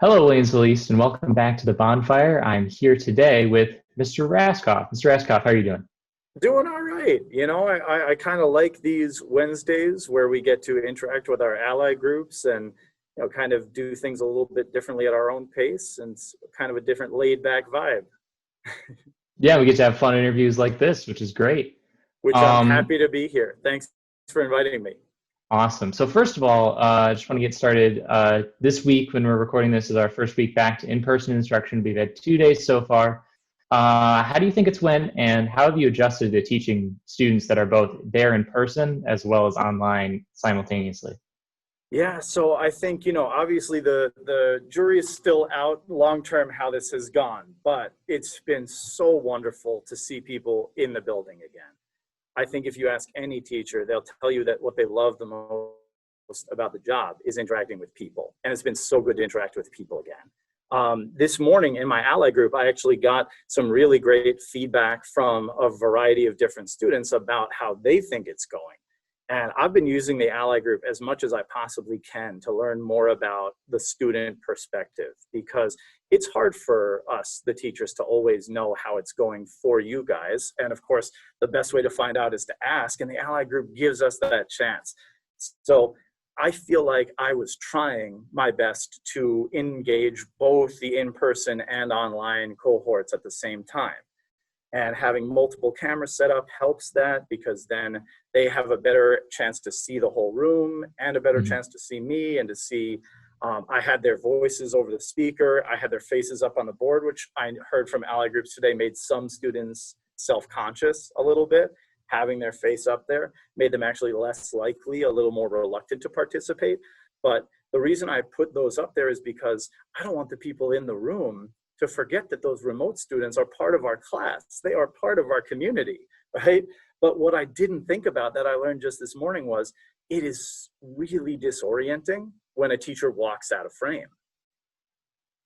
Hello, Williamsville East, and welcome back to the Bonfire. I'm here today with Mr. Raskopf. Mr. Raskopf, how are you doing? Doing all right. I kind of like these Wednesdays where we get to interact with our ally groups and, kind of do things a little bit differently at our own pace and it's kind of a different laid back vibe, Yeah, we get to have fun interviews like this, which is great. which I'm Um, happy to be here. Thanks for inviting me. awesome. So first of all, I just want to get started. This week, when we're recording this, is our first week back to in-person instruction. We've had 2 days so far. How do you think it's went, and how have you adjusted to teaching students that are both there in person as well as online simultaneously? Yeah, so I think, obviously the jury is still out long term how this has gone, but it's been so wonderful to see people in the building again. I think if you ask any teacher, they'll tell you that what they love the most about the job is interacting with people. And it's been so good to interact with people again. This morning in my ally group, I actually got some really great feedback from a variety of different students about how they think it's going. And I've been using the ally group as much as I possibly can to learn more about the student perspective, because it's hard for us, the teachers, to always know how it's going for you guys. And of course, the best way to find out is to ask, and the ally group gives us that chance. So I feel like I was trying my best to engage both the in-person and online cohorts at the same time. And having multiple cameras set up helps that, because then they have a better chance to see the whole room and a better Mhm. chance to see me and to see. I had their voices over the speaker. I had their faces up on the board, which I heard from ally groups today made some students self-conscious a little bit. Having their face up there made them actually less likely, a little more reluctant to participate. But the reason I put those up there is because I don't want the people in the room to forget that those remote students are part of our class. They are part of our community, right? But what I didn't think about that I learned just this morning was it is really disorienting when a teacher walks out of frame.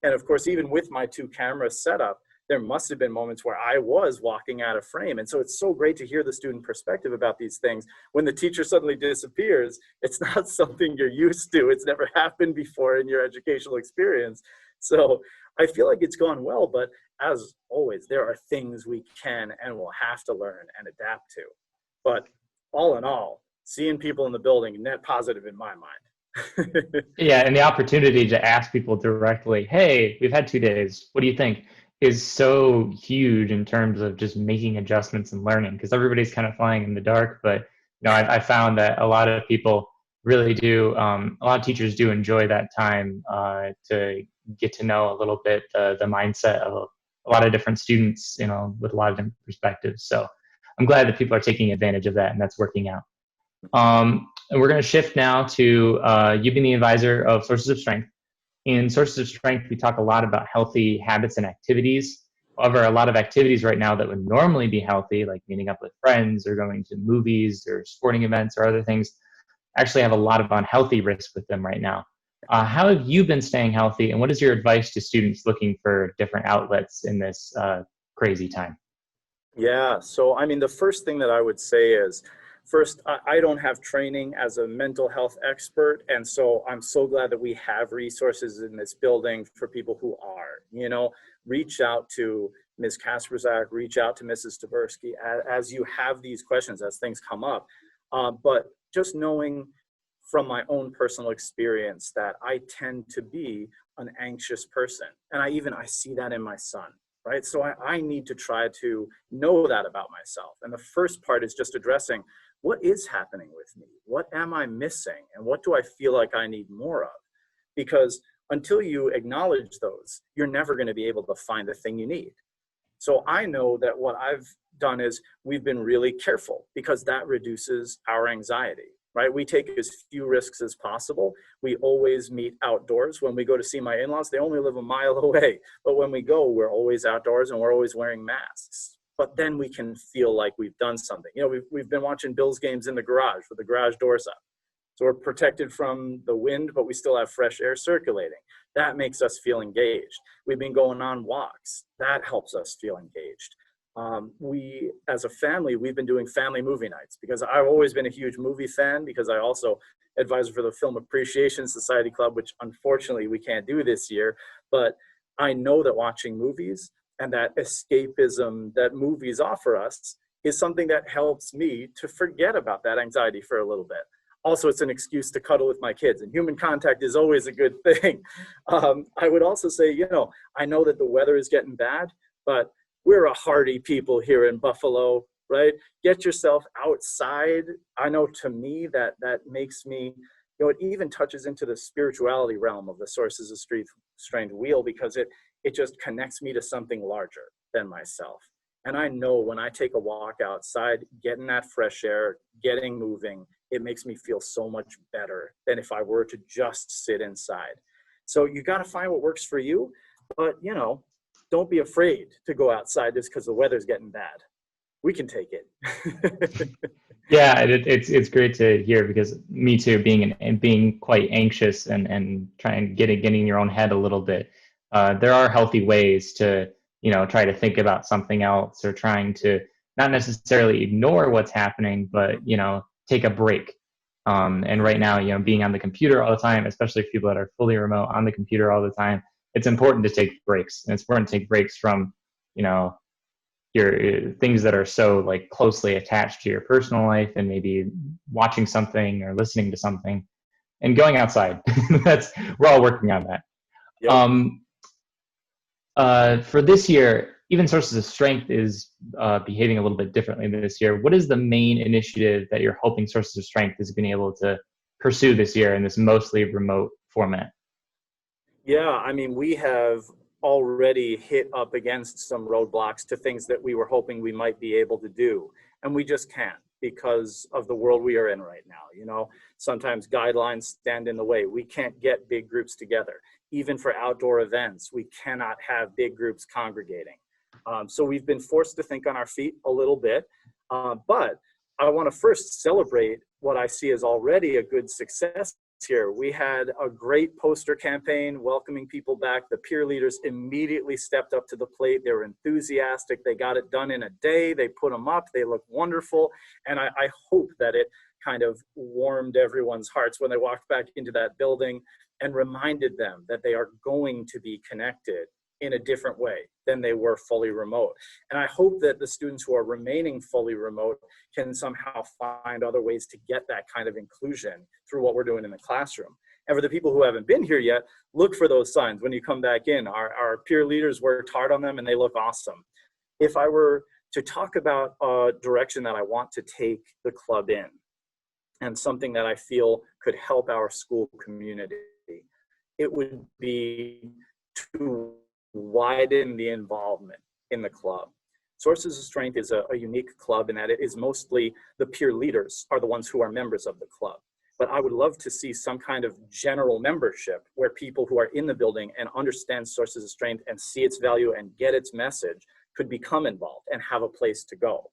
And of course, even with my two cameras set up, there must have been moments where I was walking out of frame. And so it's so great to hear the student perspective about these things. When the teacher suddenly disappears, it's not something you're used to. It's never happened before in your educational experience. So I feel like it's gone well, but as always, there are things we can and will have to learn and adapt to. But all in all, seeing people in the building, net positive in my mind. Yeah, and the opportunity to ask people directly, hey, we've had 2 days, what do you think, is so huge in terms of just making adjustments and learning, because everybody's kind of flying in the dark. But I found that a lot of people really do, a lot of teachers do enjoy that time to get to know a little bit the mindset of a lot of different students, with a lot of different perspectives. So I'm glad that people are taking advantage of that and that's working out. And we're going to shift now to you being the advisor of Sources of Strength. In Sources of Strength, we talk a lot about healthy habits and activities. However, a lot of activities right now that would normally be healthy, like meeting up with friends or going to movies or sporting events or other things, actually have a lot of unhealthy risk with them right now. How have you been staying healthy, and what is your advice to students looking for different outlets in this crazy time? Yeah, so I mean, the first thing that I would say is, first, I don't have training as a mental health expert, and so I'm so glad that we have resources in this building for people who are. Reach out to Ms. Kasperzak, reach out to Mrs. Tversky as you have these questions, as things come up. But just knowing from my own personal experience that I tend to be an anxious person, and I see that in my son. Right? So I need to try to know that about myself. And the first part is just addressing what is happening with me? What am I missing? And what do I feel like I need more of? Because until you acknowledge those, you're never going to be able to find the thing you need. So I know that what I've done is we've been really careful, because that reduces our anxiety. Right? We take as few risks as possible. We always meet outdoors. When we go to see my in-laws, they only live a mile away. But when we go, we're always outdoors and we're always wearing masks. But then we can feel like we've done something. We've been watching Bills games in the garage with the garage doors up. So we're protected from the wind, but we still have fresh air circulating. That makes us feel engaged. We've been going on walks. That helps us feel engaged. We, as a family, we've been doing family movie nights, because I've always been a huge movie fan, because I also advisor for the Film Appreciation Society Club, which unfortunately we can't do this year. But I know that watching movies and that escapism that movies offer us is something that helps me to forget about that anxiety for a little bit. Also, it's an excuse to cuddle with my kids, and human contact is always a good thing. I would also say, you know, I know that the weather is getting bad, but we're a hardy people here in Buffalo, right? Get yourself outside. I know to me that makes me, you know, it even touches into the spirituality realm of the Sources of Strength wheel, because it just connects me to something larger than myself. And I know when I take a walk outside, getting that fresh air, getting moving, it makes me feel so much better than if I were to just sit inside. So you got to find what works for you, but you know, don't be afraid to go outside just because the weather's getting bad. We can take it. Yeah, it's great to hear, because me too, being quite anxious and trying getting in your own head a little bit. There are healthy ways to, you know, try to think about something else, or trying to not necessarily ignore what's happening, but, you know, take a break. And right now, you know, being on the computer all the time, especially people that are fully remote on the computer all the time, it's important to take breaks. And it's important to take breaks from, you know, your things that are so like closely attached to your personal life, and maybe watching something or listening to something and going outside. We're all working on that. Yep. For this year, even Sources of Strength is behaving a little bit differently this year. What is the main initiative that you're hoping Sources of Strength is being able to pursue this year in this mostly remote format? Yeah, I mean, we have already hit up against some roadblocks to things that we were hoping we might be able to do. And we just can't, because of the world we are in right now. You know, sometimes guidelines stand in the way. We can't get big groups together. Even for outdoor events, we cannot have big groups congregating. So we've been forced to think on our feet a little bit. But I want to first celebrate what I see as already a good success here. We had a great poster campaign welcoming people back. The peer leaders immediately stepped up to the plate. They were enthusiastic. They got it done in a day. They put them up. They look wonderful. And I hope that it kind of warmed everyone's hearts when they walked back into that building and reminded them that they are going to be connected in a different way than they were fully remote. And I hope that the students who are remaining fully remote can somehow find other ways to get that kind of inclusion through what we're doing in the classroom. And for the people who haven't been here yet, look for those signs when you come back in. Our peer leaders worked hard on them and they look awesome. If I were to talk about a direction that I want to take the club in, and something that I feel could help our school community, it would be to widen the involvement in the club. Sources of Strength is a unique club in that it is mostly the peer leaders are the ones who are members of the club. But I would love to see some kind of general membership where people who are in the building and understand Sources of Strength and see its value and get its message could become involved and have a place to go.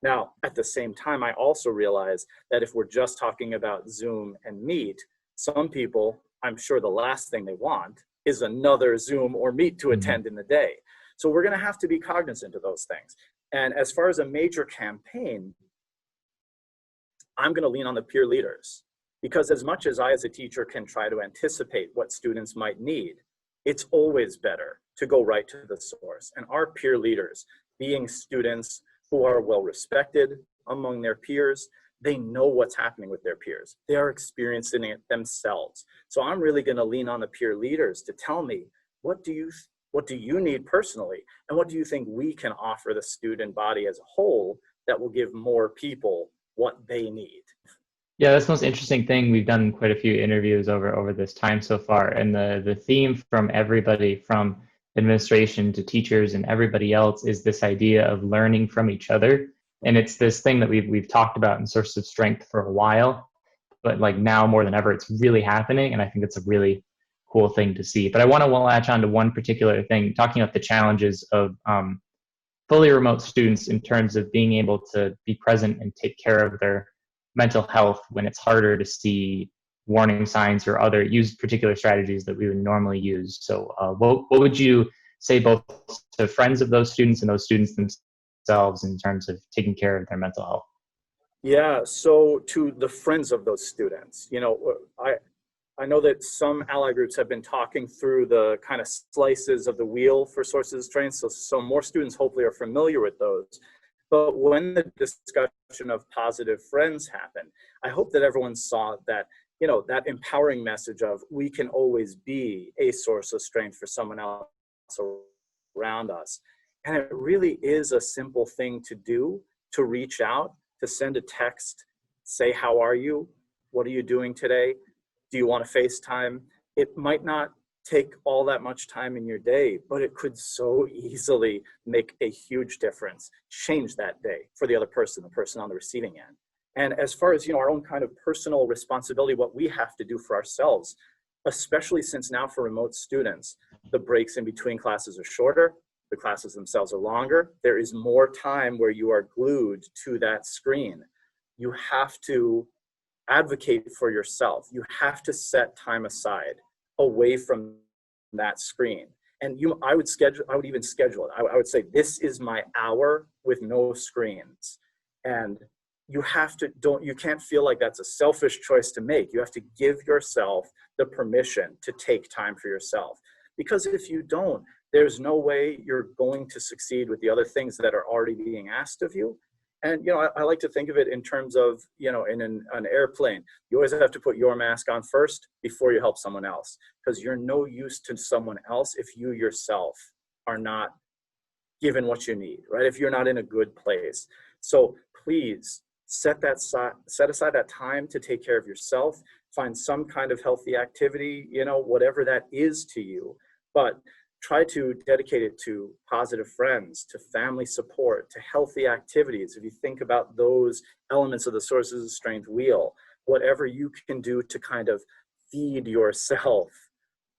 Now, at the same time, I also realize that if we're just talking about Zoom and Meet, some people, I'm sure the last thing they want is another Zoom or Meet to attend in the day. So we're going to have to be cognizant of those things. And as far as a major campaign, I'm going to lean on the peer leaders, because as much as I as a teacher can try to anticipate what students might need, it's always better to go right to the source. And our peer leaders, being students who are well respected among their peers, they know what's happening with their peers. They are experiencing it themselves. So I'm really going to lean on the peer leaders to tell me, what do you need personally? And what do you think we can offer the student body as a whole that will give more people what they need? Yeah, that's the most interesting thing. We've done quite a few interviews over this time so far. And the theme from everybody, from administration to teachers and everybody else, is this idea of learning from each other. And it's this thing that we've talked about in Sources of Strength for a while, but like now more than ever, it's really happening. And I think it's a really cool thing to see. But I want to latch on to one particular thing, talking about the challenges of fully remote students in terms of being able to be present and take care of their mental health when it's harder to see warning signs or use particular strategies that we would normally use. So what would you say both to friends of those students and those students themselves in terms of taking care of their mental health? Yeah, so to the friends of those students, I know that some ally groups have been talking through the kind of slices of the wheel for sources of strength, so more students hopefully are familiar with those. But when the discussion of positive friends happened, I hope that everyone saw that, that empowering message of we can always be a source of strength for someone else around us. And it really is a simple thing to do, to reach out, to send a text, say, how are you? What are you doing today? Do you want to FaceTime? It might not take all that much time in your day, but it could so easily make a huge difference, change that day for the other person, the person on the receiving end. And as far as, our own kind of personal responsibility, what we have to do for ourselves, especially since now for remote students, the breaks in between classes are shorter, the classes themselves are longer, there is more time where you are glued to that screen. You have to advocate for yourself. You have to set time aside away from that screen. And I would even schedule it. I would say, this is my hour with no screens. And you can't feel like that's a selfish choice to make. You have to give yourself the permission to take time for yourself. Because if you don't, there's no way you're going to succeed with the other things that are already being asked of you. And, I like to think of it in terms of, in an airplane, you always have to put your mask on first before you help someone else, because you're no use to someone else if you yourself are not given what you need, right? If you're not in a good place. So please set aside that time to take care of yourself, find some kind of healthy activity, whatever that is to you. But try to dedicate it to positive friends, to family support, to healthy activities. If you think about those elements of the sources of strength wheel, whatever you can do to kind of feed yourself,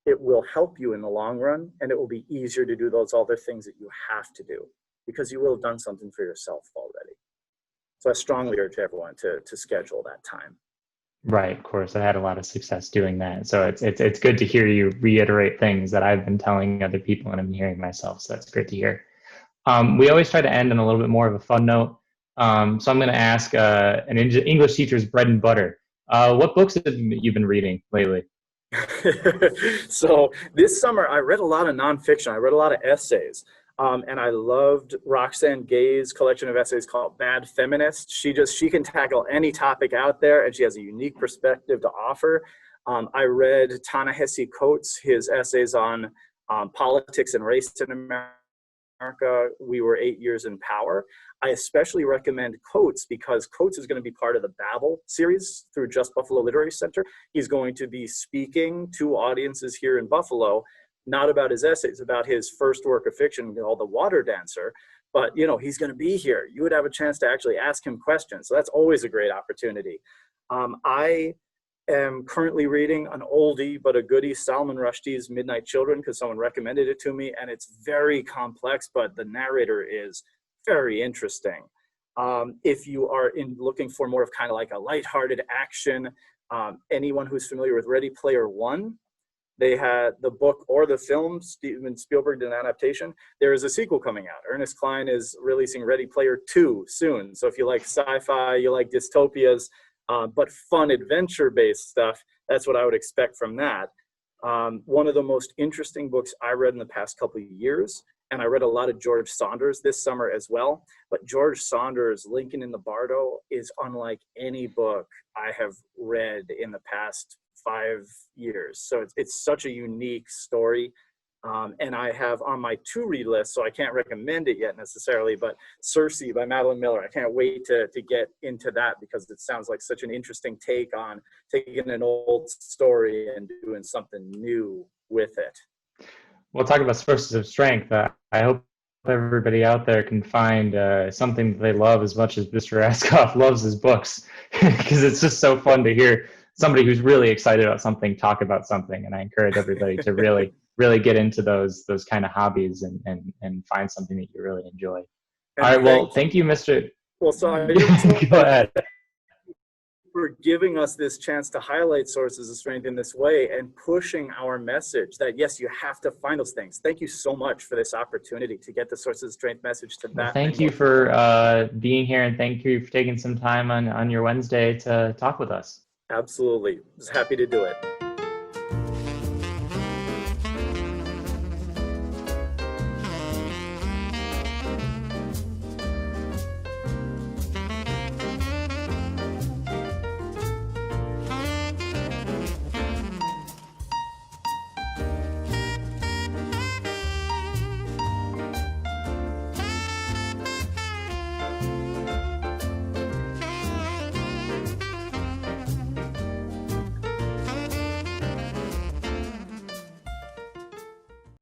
it will help you in the long run, and it will be easier to do those other things that you have to do, because you will have done something for yourself already. So I strongly urge everyone to schedule that time. Right, of course. I had a lot of success doing that. So it's good to hear you reiterate things that I've been telling other people and I'm hearing myself. So that's great to hear. We always try to end on a little bit more of a fun note. So I'm going to ask an English teacher's bread and butter. What books have you been reading lately? So this summer, I read a lot of nonfiction. I read a lot of essays. And I loved Roxane Gay's collection of essays called Bad Feminist. She can tackle any topic out there, and she has a unique perspective to offer. I read Ta-Nehisi Coates, his essays on politics and race in America. We Were 8 Years in Power. I especially recommend Coates because Coates is going to be part of the Babel series through Just Buffalo Literary Center. He's going to be speaking to audiences here in Buffalo, not about his essays, about his first work of fiction called The Water Dancer. But, he's going to be here. You would have a chance to actually ask him questions. So that's always a great opportunity. I am currently reading an oldie but a goodie, Salman Rushdie's Midnight Children, because someone recommended it to me, and it's very complex, but the narrator is very interesting. If you are looking for more of kind of like a lighthearted action, anyone who's familiar with Ready Player One, they had the book or the film. Steven Spielberg did an adaptation. There is a sequel coming out. Ernest Cline is releasing Ready Player 2 soon. So if you like sci-fi, you like dystopias, but fun adventure-based stuff, that's what I would expect from that. One of the most interesting books I read in the past couple of years, and I read a lot of George Saunders this summer as well, but George Saunders' Lincoln in the Bardo is unlike any book I have read in the past 5 years. So it's such a unique story. And I have on my to-read list, so I can't recommend it yet necessarily, but Circe by Madeline Miller. I can't wait to get into that because it sounds like such an interesting take on taking an old story and doing something new with it. We'll talk about sources of strength. I hope everybody out there can find something that they love as much as Mr. Raskopf loves his books, because it's just so fun to hear somebody who's really excited about something talk about something. And I encourage everybody to really get into those kind of hobbies and find something that you really enjoy. And all right, well, thank you, Mr. Well, so Go ahead. for giving us this chance to highlight sources of strength in this way and pushing our message that, yes, you have to find those things. Thank you so much for this opportunity to get the sources of strength message to Well, that thank many you more people. for being here, and thank you for taking some time on your Wednesday to talk with us. Absolutely. I was happy to do it.